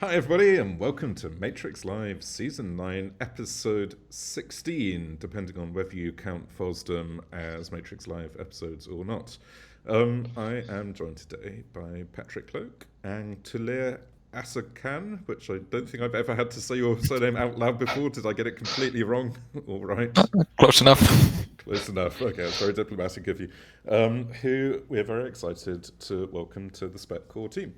Hi, everybody, and welcome to Matrix Live Season 9, Episode 16, depending on whether you count FOSDEM as Matrix Live episodes or not. I am joined today by Patrick Cloak and tulir Asakan, which I don't think I've ever had to say your surname out loud before. Did I get it completely wrong? All right. Close enough. Close enough. Okay, it's very diplomatic of you. Who we're very excited to welcome to the Spec Core team.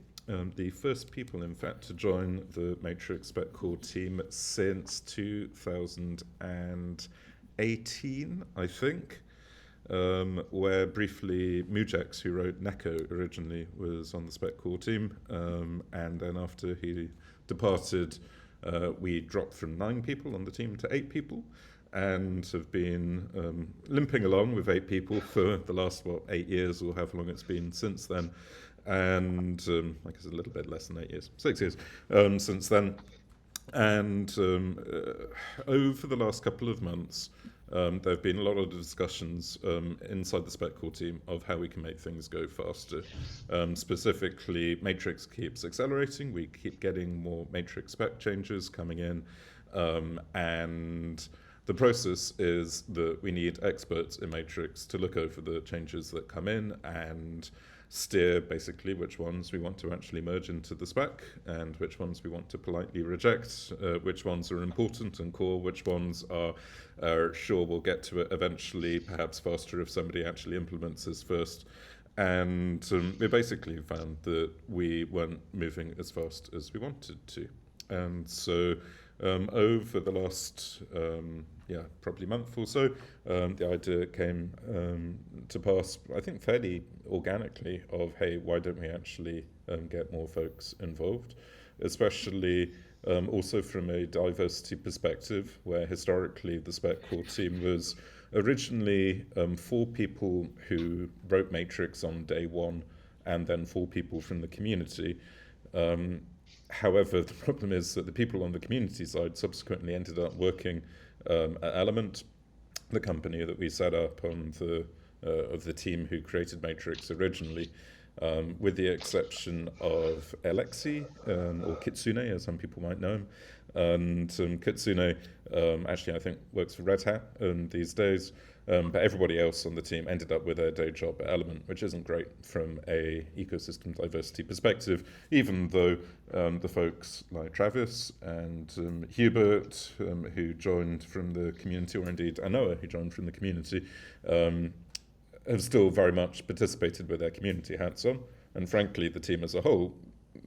The first people, in fact, to join the Matrix Spec Core team since 2018, I think, where briefly Mujex, who wrote Neko originally, was on the Spec Core team, and then after he departed, we dropped from 9 people on the team to 8 people, and have been limping along with 8 people for the last, 8 years or however long it's been since then. And I guess a little bit less than 8 years, 6 years since then. And over the last couple of months, there have been a lot of discussions inside the Spec Core team of how we can make things go faster. Specifically, Matrix keeps accelerating. We keep getting more Matrix spec changes coming in. And the process is that we need experts in Matrix to look over the changes that come in and steer basically which ones we want to actually merge into the spec and which ones we want to politely reject, which ones are important and core, which ones are sure we'll get to it eventually, perhaps faster if somebody actually implements this first. And we basically found that we weren't moving as fast as we wanted to. And so over the last probably month or so, the idea came to pass, I think fairly organically, of hey, why don't we actually get more folks involved, especially also from a diversity perspective, where historically the Spec Core team was originally 4 people who wrote Matrix on day one and then 4 people from the community. However, the problem is that the people on the community side subsequently ended up working at Element, the company that we set up on of the team who created Matrix originally, with the exception of Alexei, or Kitsune, as some people might know him. And Kitsune actually, I think, works for Red Hat these days. But everybody else on the team ended up with their day job at Element, which isn't great from a ecosystem diversity perspective, even though the folks like Travis and Hubert, who joined from the community, or indeed Anoa, who joined from the community, have still very much participated with their community hats on. And frankly, the team as a whole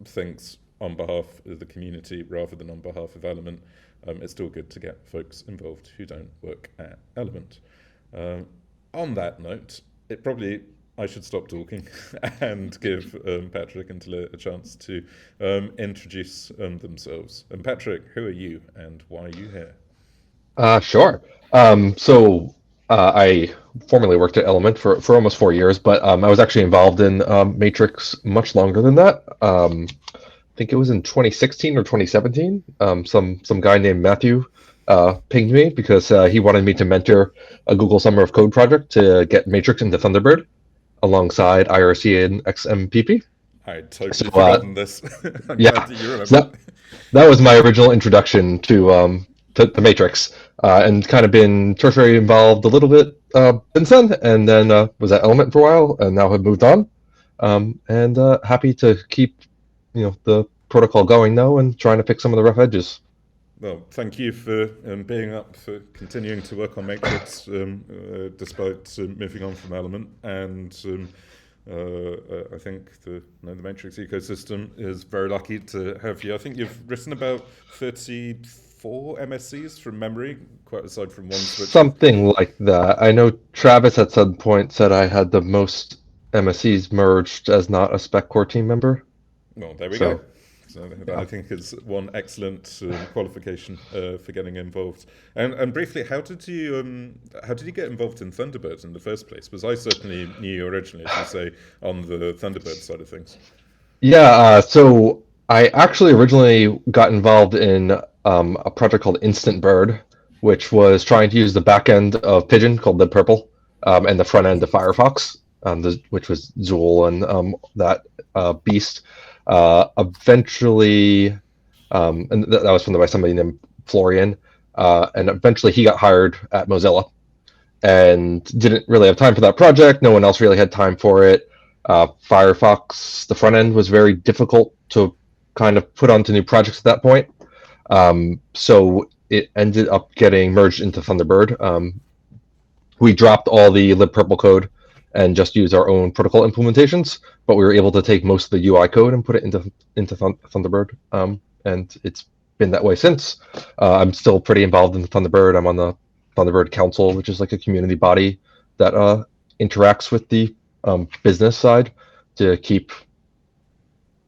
thinks on behalf of the community rather than on behalf of Element. It's still good to get folks involved who don't work at Element. On that note, I should stop talking and give Patrick and tulir a chance to introduce themselves. And Patrick, who are you and why are you here? Sure. I formerly worked at Element for almost 4 years, but I was actually involved in Matrix much longer than that. I think it was in 2016 or 2017. Some guy named Matthew pinged me because he wanted me to mentor a Google Summer of Code project to get Matrix into Thunderbird alongside IRC and XMPP. I had totally forgotten this. I'm Yeah, glad that you remember. so that was my original introduction to the Matrix, and kind of been tertiary involved a little bit since then, and then was at Element for a while, and now have moved on. And happy to keep the protocol going though, and trying to fix some of the rough edges. Well, thank you for being up for continuing to work on Matrix despite moving on from Element. And I think the Matrix ecosystem is very lucky to have you. I think you've written about 34 MSCs from memory, quite aside from one switch. Something like that. I know Travis at some point said I had the most MSCs merged as not a Spec Core team member. Well, there we So, go. So I think it's one excellent qualification for getting involved. And briefly, how did you get involved in Thunderbird in the first place? Because I certainly knew you originally, as you say, on the Thunderbird side of things. Yeah, so I actually originally got involved in a project called Instant Bird, which was trying to use the back end of Pigeon called the Purple, and the front end of Firefox, which was Zool and that beast. Eventually, and that was funded by somebody named Florian. And eventually he got hired at Mozilla and didn't really have time for that project. No one else really had time for it. Firefox, the front end was very difficult to kind of put onto new projects at that point. So it ended up getting merged into Thunderbird. We dropped all the libpurple code and just used our own protocol implementations, but we were able to take most of the UI code and put it into Thunderbird. And it's been that way since. I'm still pretty involved in the Thunderbird. I'm on the Thunderbird Council, which is like a community body that interacts with the business side to keep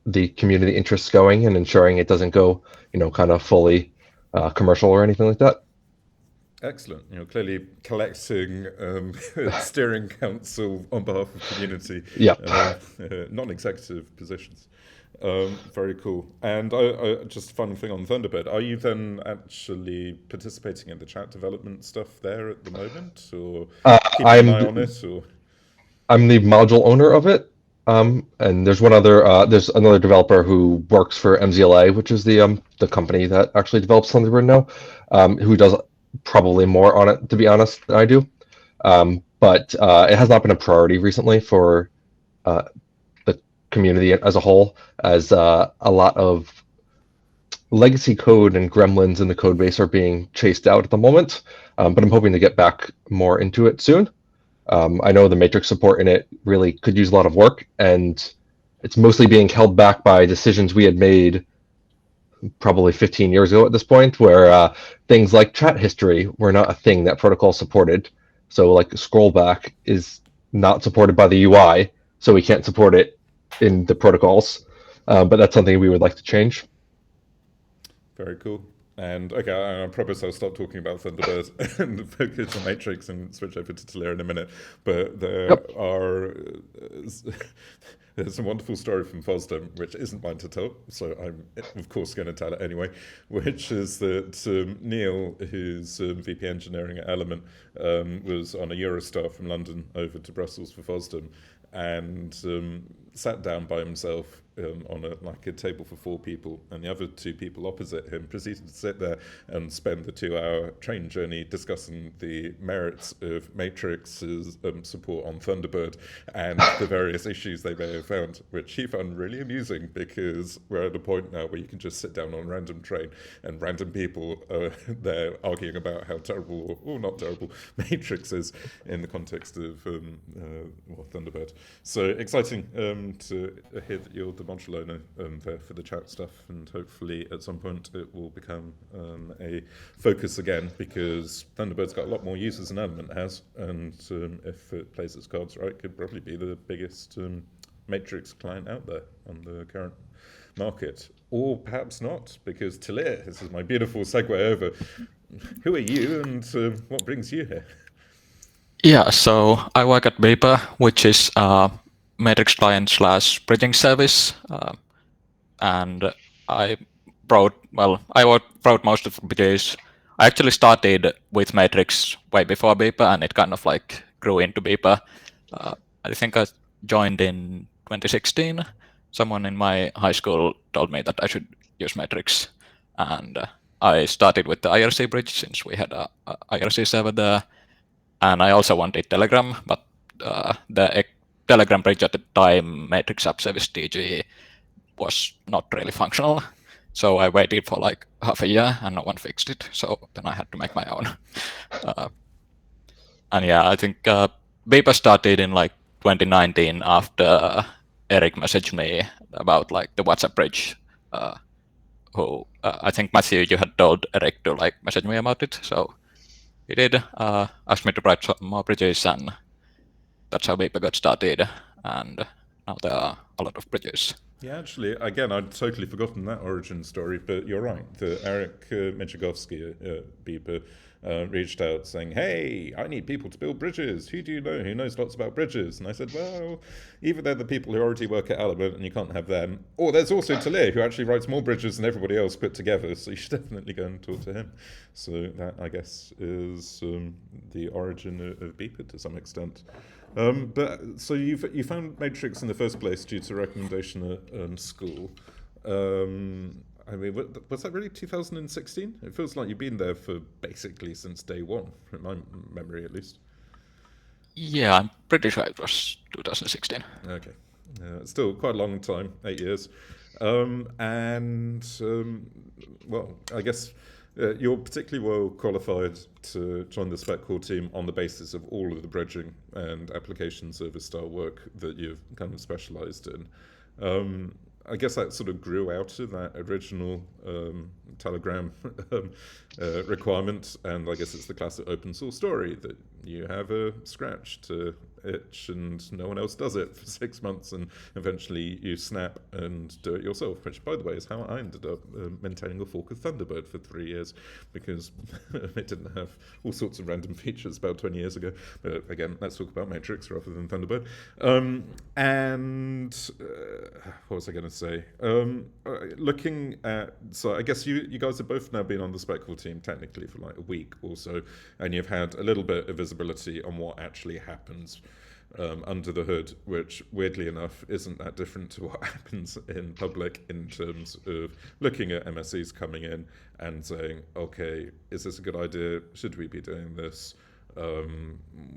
the community interests going and ensuring it doesn't go, kind of fully commercial or anything like that. Excellent. Clearly collecting steering council on behalf of community, Yeah. non-executive positions. Very cool. And just a fun thing on Thunderbird, are you then actually participating in the chat development stuff there at the moment, or keeping an eye on it? Or I'm the module owner of it. And there's there's another developer who works for MZLA, which is the company that actually develops Thunderbird now, who does probably more on it, to be honest, than I do. But it has not been a priority recently for the community as a whole, as a lot of legacy code and gremlins in the code base are being chased out at the moment. But I'm hoping to get back more into it soon. I know the matrix support in it really could use a lot of work, and it's mostly being held back by decisions we had made probably 15 years ago at this point, where things like chat history were not a thing that protocol supported. So like scroll back is not supported by the UI, so we can't support it in the protocols. But that's something we would like to change. very cool. And okay, I promise I'll stop talking about Thunderbird and focus on Matrix and switch over to tulir in a minute. But there are there's a wonderful story from FOSDEM, which isn't mine to tell, so I'm of course going to tell it anyway. Which is that Neil, who's VP Engineering at Element, was on a Eurostar from London over to Brussels for FOSDEM, and sat down by himself on a table for 4 people, and the other 2 people opposite him proceeded to sit there and spend the 2-hour train journey discussing the merits of Matrix's support on Thunderbird and the various issues they may have found, which he found really amusing, because we're at a point now where you can just sit down on a random train and random people are there arguing about how terrible or not terrible Matrix is in the context of Thunderbird. So exciting to hear that you're the module owner there for the chat stuff, and hopefully at some point it will become a focus again, because Thunderbird's got a lot more users than Element has, and if it plays its cards right, could probably be the biggest Matrix client out there on the current market. Or perhaps not, because tulir, this is my beautiful segue over. Who are you, and what brings you here? Yeah, so I work at Beeper, which is Matrix client / bridging service, and I wrote most of the bridges. I actually started with Matrix way before Beeper, and it kind of like grew into Beeper. I think I joined in 2016. Someone in my high school told me that I should use Matrix, and I started with the IRC bridge since we had a IRC server there. And I also wanted Telegram, but the Telegram bridge at the time, Matrix App Service TG, was not really functional. So I waited for like half a year and no one fixed it. So then I had to make my own. And yeah, I think Beeper started in like 2019 after Eric messaged me about like the WhatsApp bridge. Who I think Matthew, you had told Eric to like message me about it. So he did, asked me to write some more bridges, and that's how Beeper got started. And now there are a lot of bridges. Yeah, actually, again, I'd totally forgotten that origin story, but you're right. Eric Michigovsky at Beeper reached out saying, hey, I need people to build bridges. Who do you know who knows lots about bridges? And I said, well, either they're the people who already work at Element and you can't have them, or there's also tulir, who actually writes more bridges than everybody else put together, so you should definitely go and talk to him. So that, I guess, is the origin of Beeper to some extent. But so you found Matrix in the first place due to recommendation at school. I mean, was that really 2016? It feels like you've been there for basically since day one, in my memory at least. Yeah, I'm pretty sure it was 2016. Okay. It's still quite a long time, 8 years. Well, I guess you're particularly well qualified to join the Spec Core team on the basis of all of the bridging and application service style work that you've kind of specialized in. I guess that sort of grew out of that original Telegram requirement, and I guess it's the classic open source story that you have a scratch to itch and no one else does it for 6 months, and eventually you snap and do it yourself, which, by the way, is how I ended up maintaining a fork of Thunderbird for 3 years, because it didn't have all sorts of random features about 20 years ago. But again, let's talk about Matrix rather than Thunderbird. What was I going to say? Looking at, so I guess you guys have both now been on the Spec Core team technically for like a week or so, and you've had a little bit of visibility on what actually happens under the hood, which weirdly enough isn't that different to what happens in public in terms of looking at MSCs coming in and saying, okay, is this a good idea? Should we be doing this?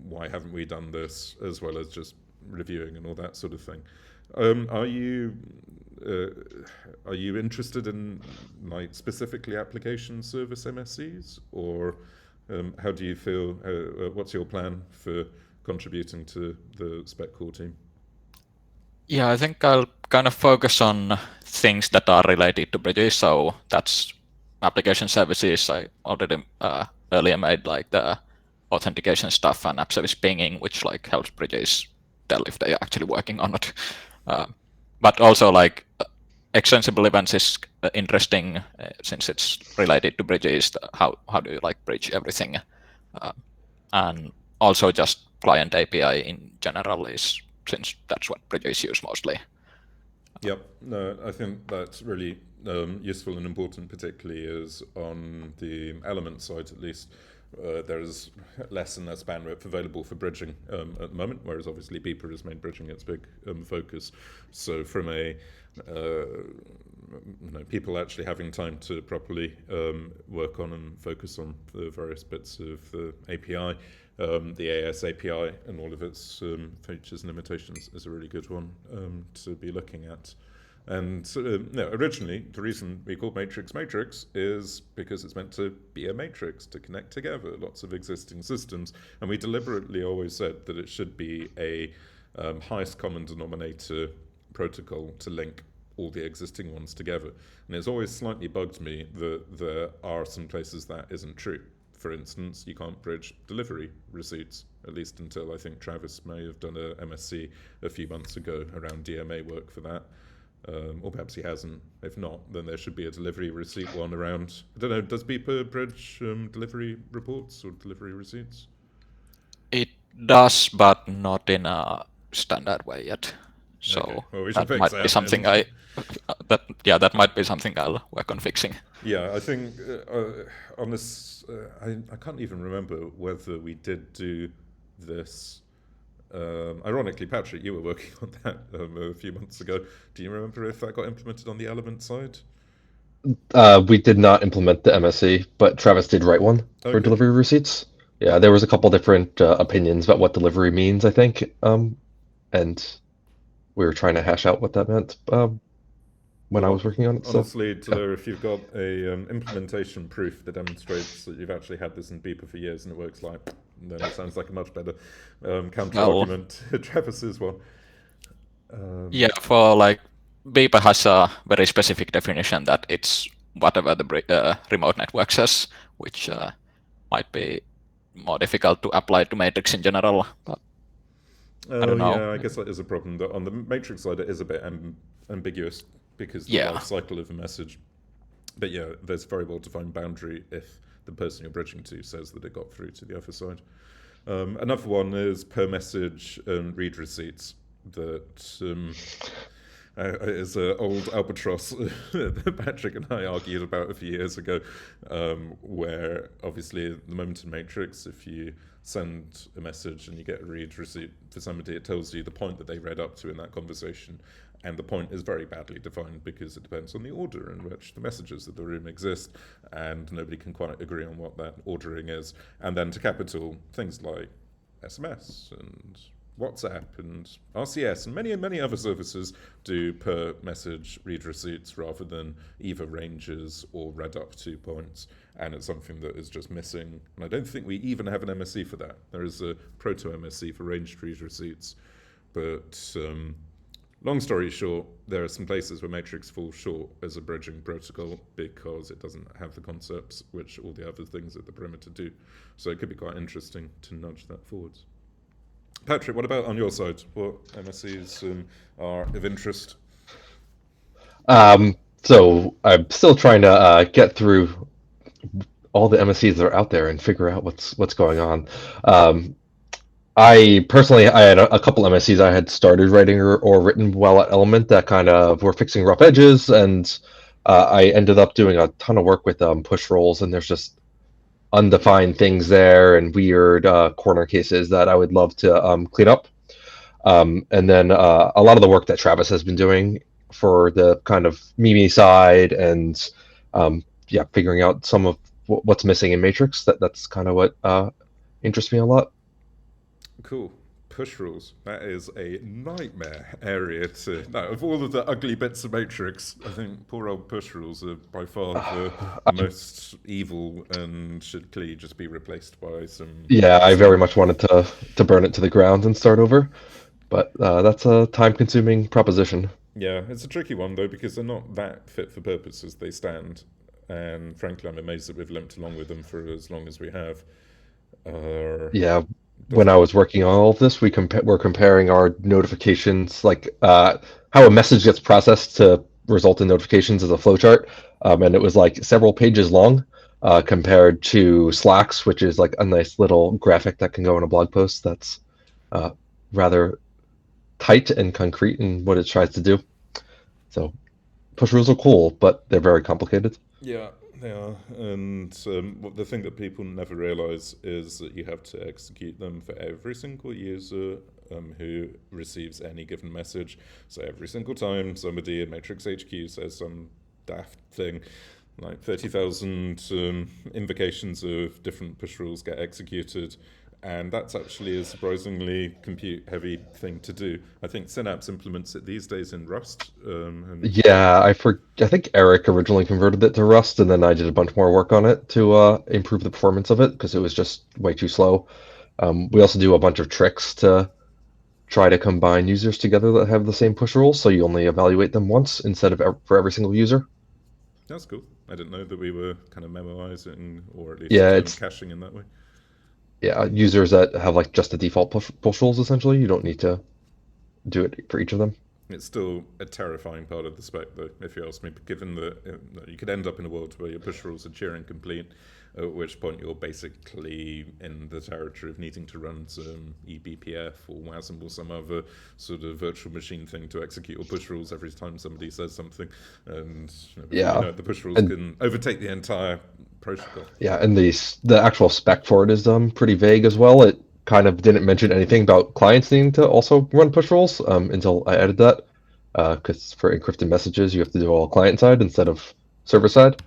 Why haven't we done this? As well as just reviewing and all that sort of thing. Are you interested in like specifically application service MSCs, or how do you feel? What's your plan for contributing to the Spec Core team? Yeah, I think I'll kind of focus on things that are related to bridges. So that's application services. I already earlier made like the authentication stuff and app service pinging, which like helps bridges tell if they are actually working or not. But also like extensible events is interesting since it's related to bridges. How do you like bridge everything? And also just client API in general is, since that's what bridges use mostly. Yep, no, I think that's really useful and important, particularly as on the element side at least. There is less and less bandwidth available for bridging at the moment, whereas obviously Beeper has made bridging its big focus. So from a people actually having time to properly work on and focus on the various bits of the API, the AS API and all of its features and limitations is a really good one to be looking at. And originally, the reason we called Matrix Matrix is because it's meant to be a matrix to connect together lots of existing systems. And we deliberately always said that it should be a highest common denominator protocol to link all the existing ones together. And it's always slightly bugged me that there are some places that isn't true. For instance, you can't bridge delivery receipts, at least until I think Travis may have done a MSc a few months ago around DMA work for that. Or perhaps he hasn't. If not, then there should be a delivery receipt one around. I don't know, does Beeper bridge delivery reports or delivery receipts? It does, but not in a standard way yet. So okay. Well, we that might be something that might be something I'll work on fixing. Yeah, I think on this, I can't even remember whether we did do this. Ironically, Patrick, you were working on that a few months ago. Do you remember if that got implemented on the element side? We did not implement the MSC, but Travis did write one for delivery receipts. Yeah, there was a couple different opinions about what delivery means, I think, and we were trying to hash out what that meant when I was working on it. Honestly, Tulir, if you've got a implementation proof that demonstrates that you've actually had this in Beeper for years and it works like, then it sounds like a much better counter-argument to Travis's one. Yeah, for like Beeper has a very specific definition that it's whatever the remote network says, which might be more difficult to apply to Matrix in general. But I don't know. Yeah, I guess that is a problem. On the Matrix side, it is a bit ambiguous because the life cycle of a message. But yeah, there's a very well-defined boundary if the person you're bridging to says that it got through to the other side. Another one is per message read receipts that is an old albatross that Patrick and I argued about a few years ago, where obviously the moment in Matrix, if you send a message and you get a read receipt for somebody, it tells you the point that they read up to in that conversation. And the point is very badly defined because it depends on the order in which the messages of the room exist, and nobody can quite agree on what that ordering is. And then to capital, things like SMS and WhatsApp and RCS and many other services do per message read receipts rather than either ranges or read up to points, and it's something that is just missing. And I don't think we even have an MSC for that. There is a proto MSC for ranged read receipts, but long story short, there are some places where Matrix falls short as a bridging protocol because it doesn't have the concepts which all the other things at the perimeter do. So it could be quite interesting to nudge that forwards. Patrick, what about on your side? What MSCs are of interest? So I'm still trying to get through all the MSCs that are out there and figure out what's going on. I personally, I had a couple MSCs I had started writing or written while at Element that kind of were fixing rough edges, and I ended up doing a ton of work with push rolls, and there's just undefined things there and weird corner cases that I would love to clean up. And then a lot of the work that Travis has been doing for the kind of Mimi side and figuring out some of what's missing in Matrix. That's kind of what interests me a lot. Cool. Push rules. That is a nightmare area to... No, of all of the ugly bits of Matrix, I think poor old push rules are by far the most evil and should clearly just be replaced by some... Yeah, I very much wanted to burn it to the ground and start over, but that's a time-consuming proposition. Yeah, it's a tricky one, though, because they're not that fit for purpose as they stand, and frankly, I'm amazed that we've limped along with them for as long as we have. Yeah. When I was working on all of this, we're comparing our notifications, like how a message gets processed to result in notifications as a flowchart, and it was like several pages long compared to Slacks, which is like a nice little graphic that can go in a blog post that's rather tight and concrete in what it tries to do. So push rules are cool, but they're very complicated. Yeah, they are. And the thing that people never realize is that you have to execute them for every single user who receives any given message. So every single time somebody in Matrix HQ says some daft thing, like 30,000 invocations of different push rules get executed. And that's actually a surprisingly compute-heavy thing to do. I think Synapse implements it these days in Rust. Yeah, I think Eric originally converted it to Rust, and then I did a bunch more work on it to improve the performance of it because it was just way too slow. We also do a bunch of tricks to try to combine users together that have the same push rules, so you only evaluate them once instead of for every single user. That's cool. I didn't know that we were kind of memoizing or at least caching in that way. Yeah, users that have like just the default push rules, essentially, you don't need to do it for each of them. It's still a terrifying part of the spec, though, if you ask me, given that you could end up in a world where your push rules are Turing complete, at which point you're basically in the territory of needing to run some eBPF or WASM or some other sort of virtual machine thing to execute your push rules every time somebody says something. And the push rules can overtake the entire protocol. Yeah, and the actual spec for it is pretty vague as well. It kind of didn't mention anything about clients needing to also run push rules until I added that, because for encrypted messages you have to do all client side instead of server side.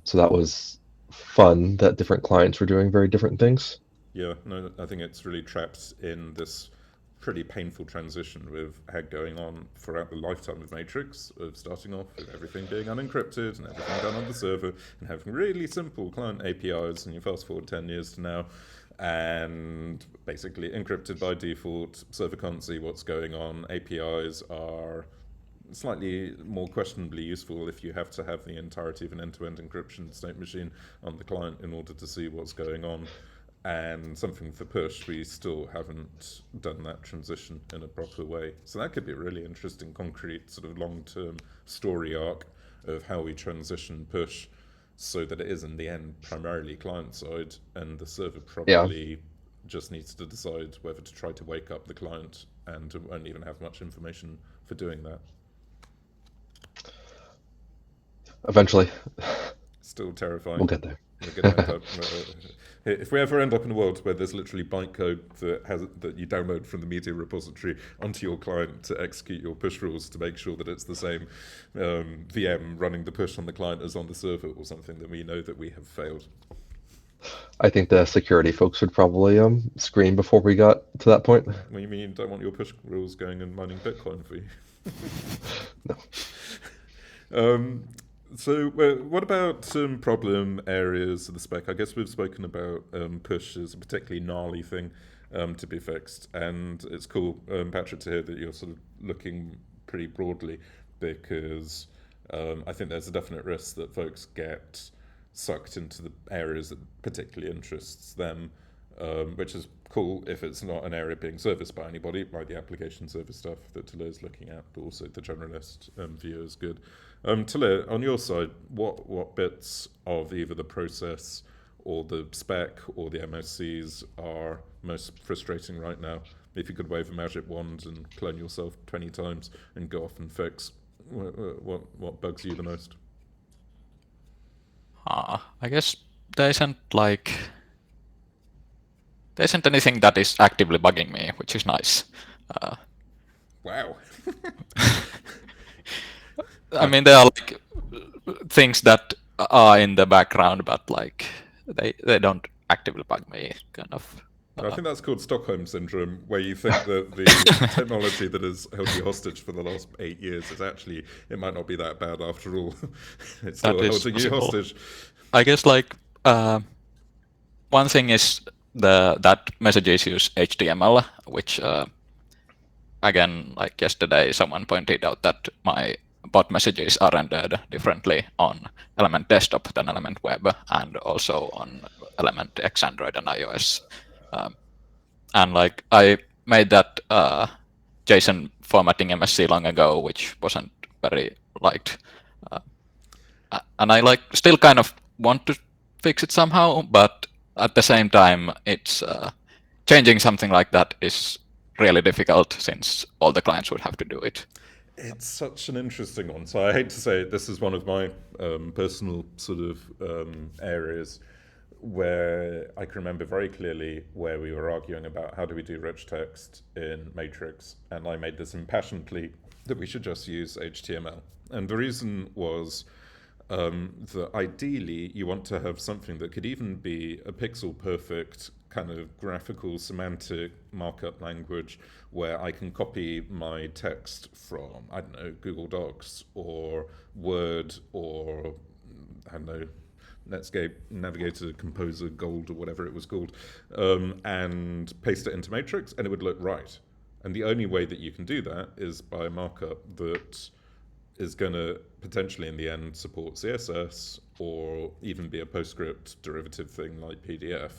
So that was fun that different clients were doing very different things. Yeah, no, I think it's really trapped in this pretty painful transition we've had going on throughout the lifetime of Matrix, of starting off with everything being unencrypted and everything done on the server and having really simple client APIs, and you fast forward 10 years to now, and basically encrypted by default, server can't see what's going on, APIs are slightly more questionably useful if you have to have the entirety of an end-to-end encryption state machine on the client in order to see what's going on. And something for push, we still haven't done that transition in a proper way. So that could be a really interesting, concrete, sort of long-term story arc of how we transition push so that it is, in the end, primarily client-side, and the server probably just needs to decide whether to try to wake up the client and won't even have much information for doing that. Eventually, Still terrifying. we'll get there. We're going to end up. If we ever end up in a world where there's literally bytecode that you download from the media repository onto your client to execute your push rules to make sure that it's the same VM running the push on the client as on the server or something, then we know that we have failed. I think the security folks would probably scream before we got to that point. What do you mean you don't want your push rules going and mining Bitcoin for you? No. So what about some problem areas of the spec? I guess we've spoken about push as a particularly gnarly thing to be fixed, and it's cool, Patrick, to hear that you're sort of looking pretty broadly, because I think there's a definite risk that folks get sucked into the areas that particularly interests them, which is cool if it's not an area being serviced by anybody, like the application service stuff that Tulir is looking at, but also the generalist view is good. Tulir, on your side, what bits of either the process or the spec or the MOCs are most frustrating right now? If you could wave a magic wand and clone yourself 20 times and go off and fix, what bugs you the most? I guess there isn't anything that is actively bugging me, which is nice. Wow. I mean, there are like things that are in the background, but like they don't actively bug me, kind of. I think that's called Stockholm Syndrome, where you think that the technology that has held you hostage for the last 8 years is actually, it might not be that bad after all. It's still holding you hostage. I guess like one thing is that messages use HTML, which again, like yesterday, someone pointed out that my bot messages are rendered differently on Element Desktop than Element Web, and also on Element X Android and iOS. And like I made that JSON formatting MSC long ago, which wasn't very liked, and I like still kind of want to fix it somehow, but at the same time, it's changing something like that is really difficult since all the clients would have to do it. It's such an interesting one. So I hate to say it, this is one of my personal sort of areas where I can remember very clearly where we were arguing about how do we do rich text in Matrix, and I made this impassioned plea that we should just use HTML. And the reason was that ideally you want to have something that could even be a pixel perfect kind of graphical semantic markup language where I can copy my text from, I don't know, Google Docs or Word or, I don't know, Netscape Navigator Composer Gold or whatever it was called, and paste it into Matrix, and it would look right. And the only way that you can do that is by a markup that is going to potentially in the end support CSS or even be a PostScript derivative thing like PDF.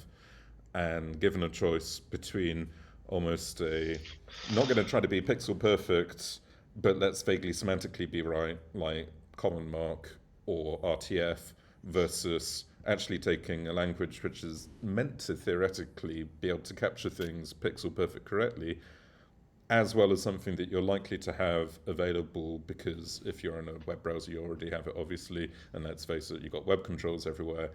And given a choice between almost a, not going to try to be pixel perfect, but let's vaguely semantically be right, like common mark or RTF, versus actually taking a language which is meant to theoretically be able to capture things pixel perfect correctly, as well as something that you're likely to have available, because if you're in a web browser, you already have it, obviously, and let's face it, you've got web controls everywhere.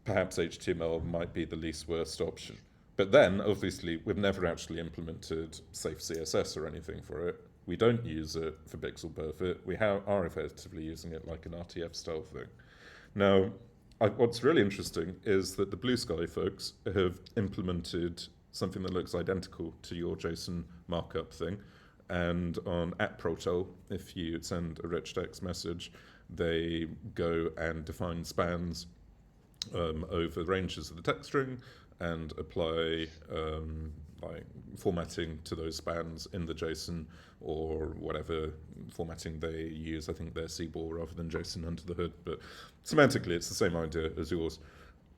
Perhaps HTML might be the least worst option. But then, obviously, we've never actually implemented safe CSS or anything for it. We don't use it for pixel perfect. We are effectively using it like an RTF style thing. Now, what's really interesting is that the Blue Sky folks have implemented something that looks identical to your JSON markup thing. And on @protel, if you send a rich text message, they go and define spans over ranges of the text string and apply like formatting to those spans in the JSON or whatever formatting they use. I think they're CBOR rather than JSON under the hood, but semantically it's the same idea as yours.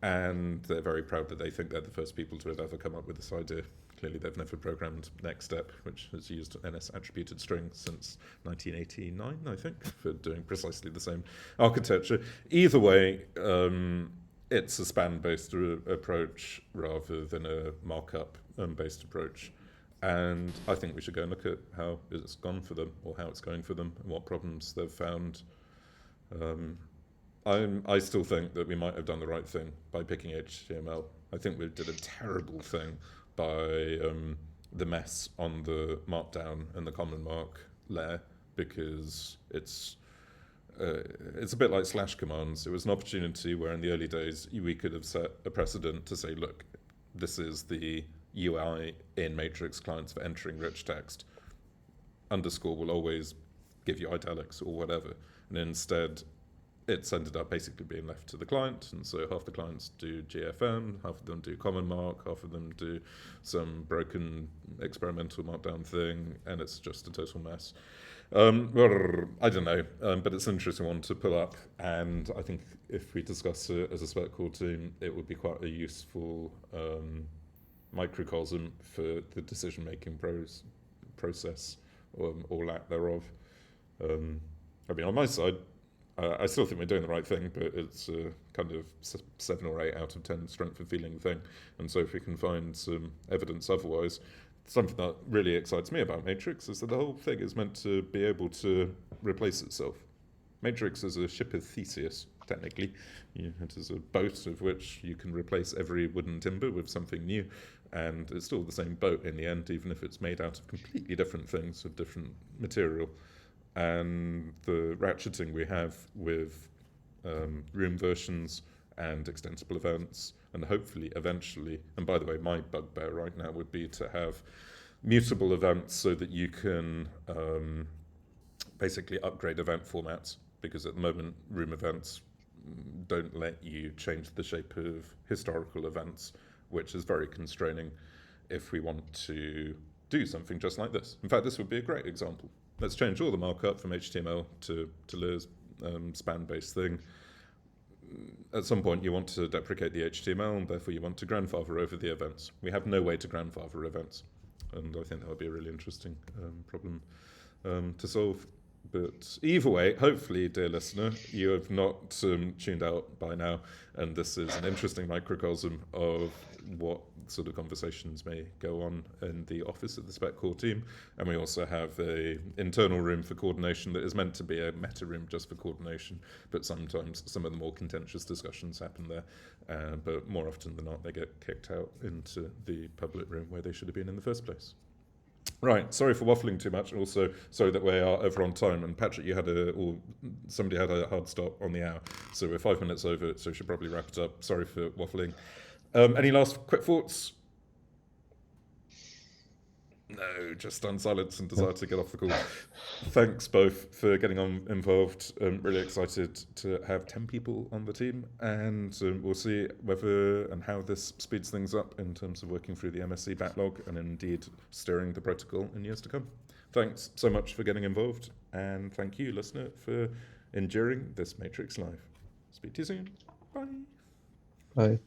And they're very proud that they think they're the first people to have ever come up with this idea. Clearly they've never programmed NextStep, which has used NS attributed strings since 1989, I think, for doing precisely the same architecture. Either way, it's a span-based approach rather than a markup-based approach. And I think we should go and look at how it's gone for them, or how it's going for them, and what problems they've found. I still think that we might have done the right thing by picking HTML. I think we did a terrible thing by the mess on the Markdown and the common mark layer, because it's a bit like slash commands. It was an opportunity where in the early days we could have set a precedent to say, look, this is the UI in Matrix clients for entering rich text. Underscore will always give you italics or whatever. And instead, it's ended up basically being left to the client. And so half the clients do GFM, half of them do common mark, half of them do some broken experimental markdown thing, and it's just a total mess. I don't know, but it's an interesting one to pull up, and I think if we discuss it as a Spec Core team, it would be quite a useful microcosm for the decision-making process, or lack thereof. I mean, on my side, I still think we're doing the right thing, but it's a kind of 7 or 8 out of 10 strength of feeling thing, and so if we can find some evidence otherwise, something that really excites me about Matrix is that the whole thing is meant to be able to replace itself. Matrix is a ship of Theseus, technically. It is a boat of which you can replace every wooden timber with something new, and it's still the same boat in the end, even if it's made out of completely different things, of different material. And the ratcheting we have with room versions and extensible events, and hopefully eventually, and by the way, my bugbear right now would be to have mutable events so that you can basically upgrade event formats, because at the moment room events don't let you change the shape of historical events, which is very constraining if we want to do something just like this. In fact, this would be a great example. Let's change all the markup from HTML to tulir's span-based thing. At some point you want to deprecate the HTML, and therefore you want to grandfather over the events. We have no way to grandfather events, and I think that would be a really interesting problem to solve. But either way, hopefully, dear listener, you have not tuned out by now, and this is an interesting microcosm of what sort of conversations may go on in the office of the Spec Core team. And we also have an internal room for coordination that is meant to be a meta room just for coordination, but sometimes some of the more contentious discussions happen there. But more often than not, they get kicked out into the public room where they should have been in the first place. Right, sorry for waffling too much. Also, sorry that we are over on time. And Patrick, somebody had a hard stop on the hour, so we're 5 minutes over, so we should probably wrap it up. Sorry for waffling. Any last quick thoughts? No, just on silence and desire to get off the call. Thanks both for getting involved. Really excited to have 10 people on the team, and we'll see whether and how this speeds things up in terms of working through the MSC backlog and indeed steering the protocol in years to come. Thanks so much for getting involved, and thank you, listener, for enduring this Matrix Live. Speak to you soon. Bye. Bye.